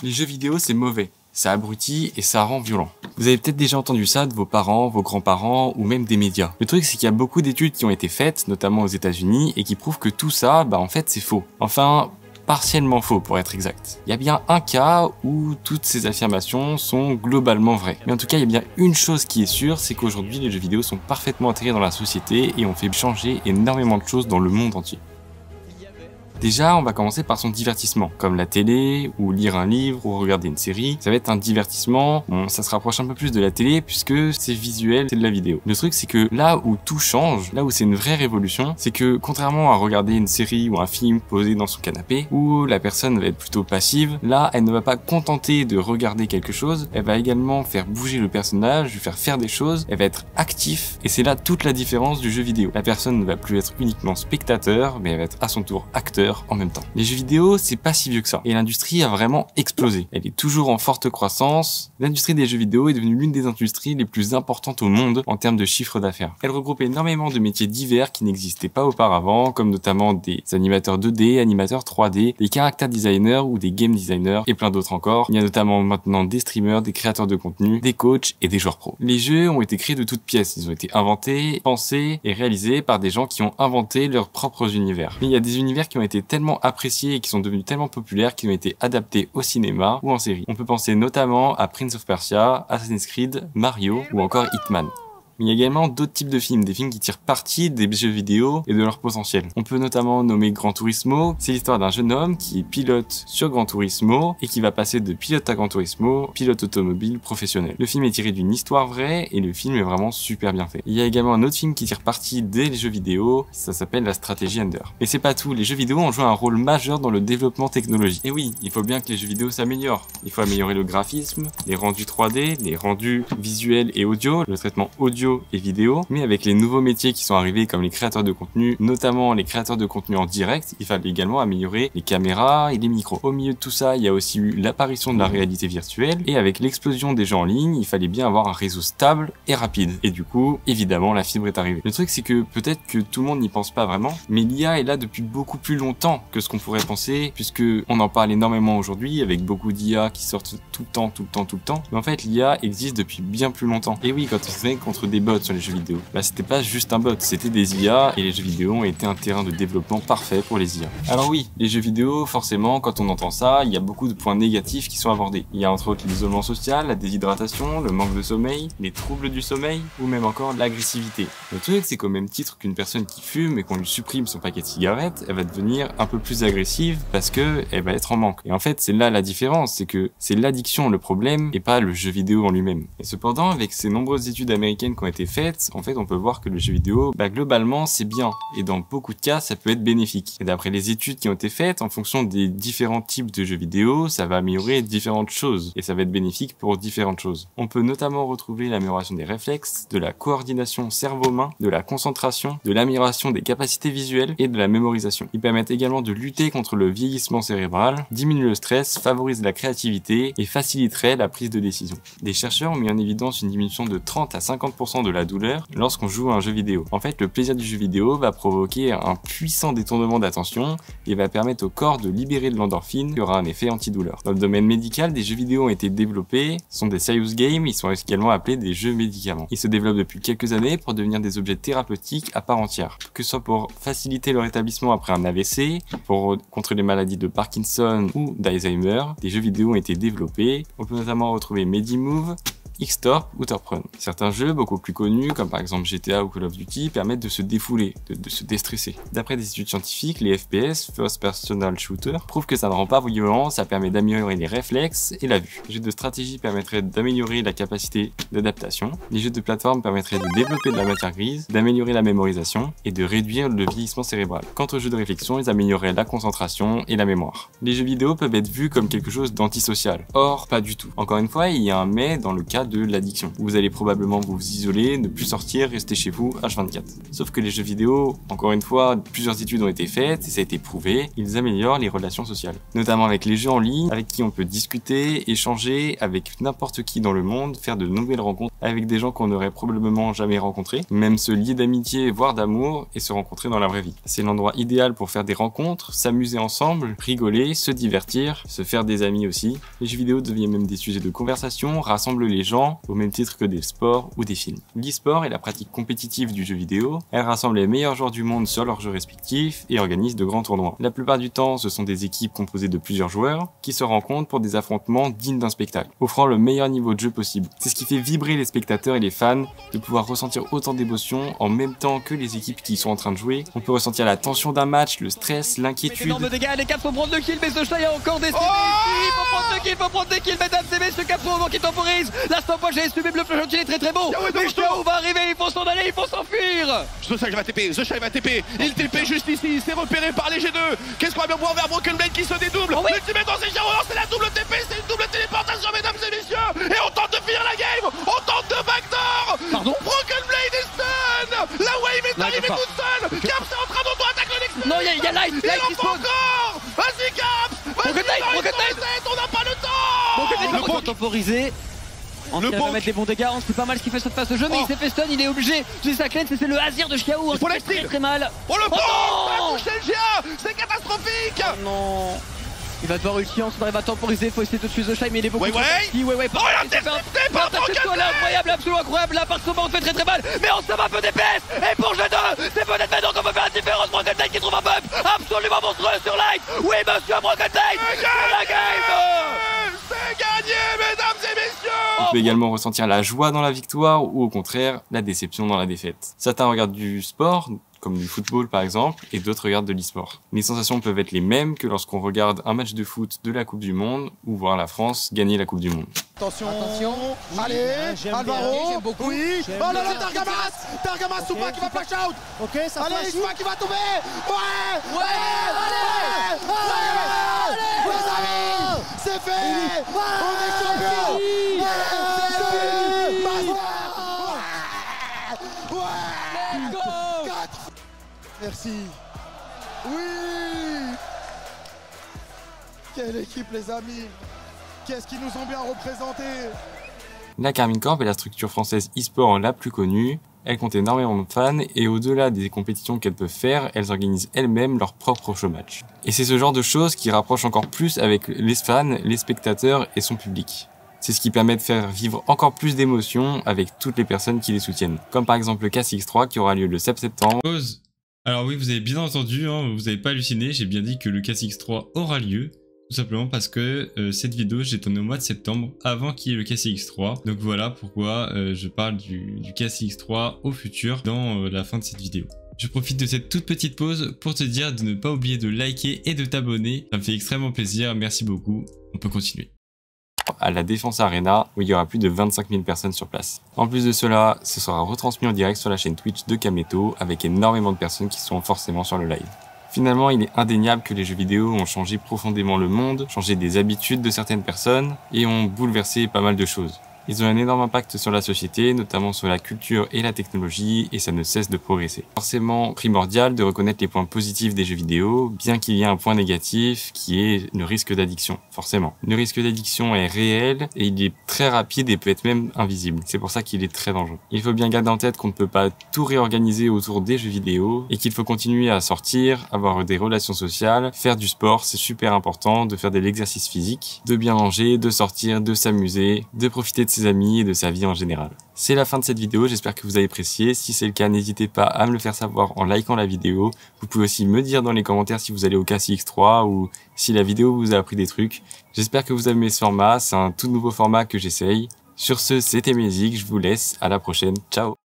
Les jeux vidéo, c'est mauvais. Ça abrutit et ça rend violent. Vous avez peut-être déjà entendu ça de vos parents, vos grands-parents ou même des médias. Le truc, c'est qu'il y a beaucoup d'études qui ont été faites, notamment aux États-Unis, et qui prouvent que tout ça, en fait, c'est faux. Enfin, partiellement faux pour être exact. Il y a bien un cas où toutes ces affirmations sont globalement vraies. Mais en tout cas, il y a bien une chose qui est sûre, c'est qu'aujourd'hui, les jeux vidéo sont parfaitement intégrés dans la société et ont fait changer énormément de choses dans le monde entier. Déjà, on va commencer par son divertissement, comme la télé, ou lire un livre, ou regarder une série. Ça va être un divertissement, ça se rapproche un peu plus de la télé, puisque c'est visuel, c'est de la vidéo. Le truc, c'est que là où tout change, là où c'est une vraie révolution, c'est que contrairement à regarder une série ou un film posé dans son canapé, où la personne va être plutôt passive, là, elle ne va pas contenter de regarder quelque chose, elle va également faire bouger le personnage, lui faire des choses, elle va être active, et c'est là toute la différence du jeu vidéo. La personne ne va plus être uniquement spectateur, mais elle va être à son tour acteur, en même temps. Les jeux vidéo, c'est pas si vieux que ça. Et l'industrie a vraiment explosé. Elle est toujours en forte croissance. L'industrie des jeux vidéo est devenue l'une des industries les plus importantes au monde en termes de chiffre d'affaires. Elle regroupe énormément de métiers divers qui n'existaient pas auparavant, comme notamment des animateurs 2D, animateurs 3D, des character designers ou des game designers et plein d'autres encore. Il y a notamment maintenant des streamers, des créateurs de contenu, des coachs et des joueurs pros. Les jeux ont été créés de toutes pièces. Ils ont été inventés, pensés et réalisés par des gens qui ont inventé leurs propres univers. Mais il y a des univers qui ont été tellement appréciés et qui sont devenus tellement populaires qu'ils ont été adaptés au cinéma ou en série. On peut penser notamment à Prince of Persia, Assassin's Creed, Mario ou encore Hitman. Mais il y a également d'autres types de films, des films qui tirent parti des jeux vidéo et de leur potentiel. On peut notamment nommer Gran Turismo, c'est l'histoire d'un jeune homme qui est pilote sur Gran Turismo et qui va passer de pilote à Gran Turismo, pilote automobile professionnel. Le film est tiré d'une histoire vraie et le film est vraiment super bien fait. Il y a également un autre film qui tire parti des jeux vidéo, ça s'appelle La Stratégie Ender. Mais c'est pas tout, les jeux vidéo ont joué un rôle majeur dans le développement technologique. Et oui, il faut bien que les jeux vidéo s'améliorent. Il faut améliorer le graphisme, les rendus 3D, les rendus visuels et audio, le traitement audio et vidéo, mais avec les nouveaux métiers qui sont arrivés comme les créateurs de contenu, notamment les créateurs de contenu en direct, il fallait également améliorer les caméras et les micros. Au milieu de tout ça, il y a aussi eu l'apparition de la réalité virtuelle et avec l'explosion des jeux en ligne, il fallait bien avoir un réseau stable et rapide. Et du coup, évidemment, la fibre est arrivée. Le truc, c'est que peut-être que tout le monde n'y pense pas vraiment, mais l'IA est là depuis beaucoup plus longtemps que ce qu'on pourrait penser, puisque on en parle énormément aujourd'hui avec beaucoup d'IA qui sortent tout le temps. Mais en fait, l'IA existe depuis bien plus longtemps. Et oui, quand on se met contre des bots sur les jeux vidéo, c'était pas juste un bot, c'était des IA et les jeux vidéo ont été un terrain de développement parfait pour les IA. Alors oui, les jeux vidéo, forcément, quand on entend ça, il y a beaucoup de points négatifs qui sont abordés. Il y a entre autres l'isolement social, la déshydratation, le manque de sommeil, les troubles du sommeil ou même encore l'agressivité. Le truc, c'est qu'au même titre qu'une personne qui fume et qu'on lui supprime son paquet de cigarettes, elle va devenir un peu plus agressive parce que elle va être en manque. Et en fait, c'est là la différence, c'est que c'est l'addiction le problème et pas le jeu vidéo en lui-même. Et cependant, avec ces nombreuses études américaines qui ont été faites, en fait, on peut voir que le jeu vidéo, globalement, c'est bien. Et dans beaucoup de cas, ça peut être bénéfique. Et d'après les études qui ont été faites, en fonction des différents types de jeux vidéo, ça va améliorer différentes choses. Et ça va être bénéfique pour différentes choses. On peut notamment retrouver l'amélioration des réflexes, de la coordination cerveau-main, de la concentration, de l'amélioration des capacités visuelles et de la mémorisation. Ils permettent également de lutter contre le vieillissement cérébral, diminuer le stress, favoriser la créativité et faciliterait la prise de décision. Des chercheurs ont mis en évidence une diminution de 30 à 50% de la douleur lorsqu'on joue à un jeu vidéo. En fait, le plaisir du jeu vidéo va provoquer un puissant détournement d'attention et va permettre au corps de libérer de l'endorphine qui aura un effet antidouleur. Dans le domaine médical, des jeux vidéo ont été développés, ce sont des serious games, ils sont également appelés des jeux médicaments. Ils se développent depuis quelques années pour devenir des objets thérapeutiques à part entière. Que ce soit pour faciliter le rétablissement après un AVC, contre les maladies de Parkinson ou d'Alzheimer, des jeux vidéo ont été développés. On peut notamment retrouver Medimove, X-Torp ou Torp Run. Certains jeux beaucoup plus connus, comme par exemple GTA ou Call of Duty, permettent de se défouler, de se déstresser. D'après des études scientifiques, les FPS, First Personal Shooter, prouvent que ça ne rend pas violent, ça permet d'améliorer les réflexes et la vue. Les jeux de stratégie permettraient d'améliorer la capacité d'adaptation. Les jeux de plateforme permettraient de développer de la matière grise, d'améliorer la mémorisation et de réduire le vieillissement cérébral. Quant aux jeux de réflexion, ils amélioreraient la concentration et la mémoire. Les jeux vidéo peuvent être vus comme quelque chose d'antisocial. Or, pas du tout. Encore une fois, il y a un mais dans le cas de l'addiction. Vous allez probablement vous isoler, ne plus sortir, rester chez vous H24. Sauf que les jeux vidéo, encore une fois, plusieurs études ont été faites et ça a été prouvé, ils améliorent les relations sociales. Notamment avec les jeux en ligne, avec qui on peut discuter, échanger avec n'importe qui dans le monde, faire de nouvelles rencontres avec des gens qu'on n'aurait probablement jamais rencontrés, même se lier d'amitié, voire d'amour et se rencontrer dans la vraie vie. C'est l'endroit idéal pour faire des rencontres, s'amuser ensemble, rigoler, se divertir, se faire des amis aussi. Les jeux vidéo deviennent même des sujets de conversation, rassemblent les gens au même titre que des sports ou des films. L'e-sport est la pratique compétitive du jeu vidéo. Elle rassemble les meilleurs joueurs du monde sur leurs jeux respectifs et organise de grands tournois. La plupart du temps, ce sont des équipes composées de plusieurs joueurs qui se rencontrent pour des affrontements dignes d'un spectacle, offrant le meilleur niveau de jeu possible. C'est ce qui fait vibrer les spectateurs et les fans de pouvoir ressentir autant d'émotions en même temps que les équipes qui sont en train de jouer. On peut ressentir la tension d'un match, le stress, l'inquiétude. Énorme dégâts, les Caps vont prendre le kill, mais ce chat a encore des il faut prendre des kills, mesdames et messieurs, Capro avant qu'il temporise. La stopwatch est sublime, le flash il est très bon. Mais Chiao va arriver, il faut s'en aller, il faut s'enfuir. The Shy va TP, The Shy va TP, il TP juste ici, c'est repéré par les G2. Qu'est-ce qu'on va bien voir vers Broken Blade qui se dédouble. L'ultimate dans ses Chiao, c'est la double TP, c'est une double téléportation, mesdames et messieurs. Et on tente de finir la game, on tente de backdoor. Pardon. Broken Blade est stun. La wave est arrivée toute seule. Caps est en train d'auto-attaquer le next. Non, il y a Light il en faut encore. Vas-y Caps, on n'a pas le temps. Broken Blade va temporiser. Il va mettre les bons dégâts, c'est pas mal ce qu'il fait cette phase de jeu, mais il s'est fait stun, il est obligé d'utiliser sa cleanse et c'est le Azir de Xiao. Il faut la très mal. Oh le bon, ça a touché le GA, c'est catastrophique. Oh non. Il va devoir ulti, on va temporiser, faut essayer de tuer The Shy, mais il est beaucoup trop petit. Ouais, oh, il a intercepté par Broken Blade. Incroyable, absolument incroyable, là, par ce moment on fait très mal, mais on se bat un peu d'épaisse. Et pour G2, c'est peut-être maintenant qu'on peut faire la différence. Broken Blade qui trouve un bump absolument monstrueux sur Light. Oui, monsieur Broken Blade, c'est la game. C'est gagné, mesdames et messieurs. On peut également ressentir la joie dans la victoire ou au contraire la déception dans la défaite. Certains regardent du sport, comme du football par exemple, et d'autres regardent de l'e-sport. Les sensations peuvent être les mêmes que lorsqu'on regarde un match de foot de la Coupe du Monde ou voir la France gagner la Coupe du Monde. Attention, allez, Alvaro, oui, oh là là, Targamas Soupa qui va flash out. Ok, ça allez, Soupa qui va tomber. Ouais, les amis, c'est fait. On est champion. Merci. Oui. Quelle équipe les amis. Qu'est-ce qu'ils nous ont bien représenté. La Karmine Corp est la structure française e-sport la plus connue. Elle compte énormément de fans et au-delà des compétitions qu'elles peuvent faire, elles organisent elles-mêmes leurs propres showmatchs. Et c'est ce genre de choses qui rapproche encore plus avec les fans, les spectateurs et son public. C'est ce qui permet de faire vivre encore plus d'émotions avec toutes les personnes qui les soutiennent. Comme par exemple le KCX3 qui aura lieu le 7 septembre. Pause. Alors oui, vous avez bien entendu, hein, vous n'avez pas halluciné, j'ai bien dit que le KCX3 aura lieu. Tout simplement parce que cette vidéo, j'ai tourné au mois de septembre, avant qu'il y ait le KCX3. Donc voilà pourquoi je parle du KCX3 au futur dans la fin de cette vidéo. Je profite de cette toute petite pause pour te dire de ne pas oublier de liker et de t'abonner. Ça me fait extrêmement plaisir, merci beaucoup. On peut continuer. À la Défense Arena où il y aura plus de 25 000 personnes sur place. En plus de cela, ce sera retransmis en direct sur la chaîne Twitch de Kameto avec énormément de personnes qui sont forcément sur le live. Finalement, il est indéniable que les jeux vidéo ont changé profondément le monde, changé des habitudes de certaines personnes et ont bouleversé pas mal de choses. Ils ont un énorme impact sur la société, notamment sur la culture et la technologie, et ça ne cesse de progresser. Forcément primordial de reconnaître les points positifs des jeux vidéo, bien qu'il y ait un point négatif qui est le risque d'addiction, forcément. Le risque d'addiction est réel et il est très rapide et peut être même invisible. C'est pour ça qu'il est très dangereux. Il faut bien garder en tête qu'on ne peut pas tout réorganiser autour des jeux vidéo et qu'il faut continuer à sortir, avoir des relations sociales, faire du sport, c'est super important, de faire de l'exercice physique, de bien manger, de sortir, de s'amuser, de profiter de ses amis et de sa vie en général. C'est la fin de cette vidéo, j'espère que vous avez apprécié. Si c'est le cas, n'hésitez pas à me le faire savoir en likant la vidéo. Vous pouvez aussi me dire dans les commentaires si vous allez au KCX3 ou si la vidéo vous a appris des trucs. J'espère que vous aimez ce format, c'est un tout nouveau format que j'essaye. Sur ce, c'était Mezik, je vous laisse, à la prochaine, ciao.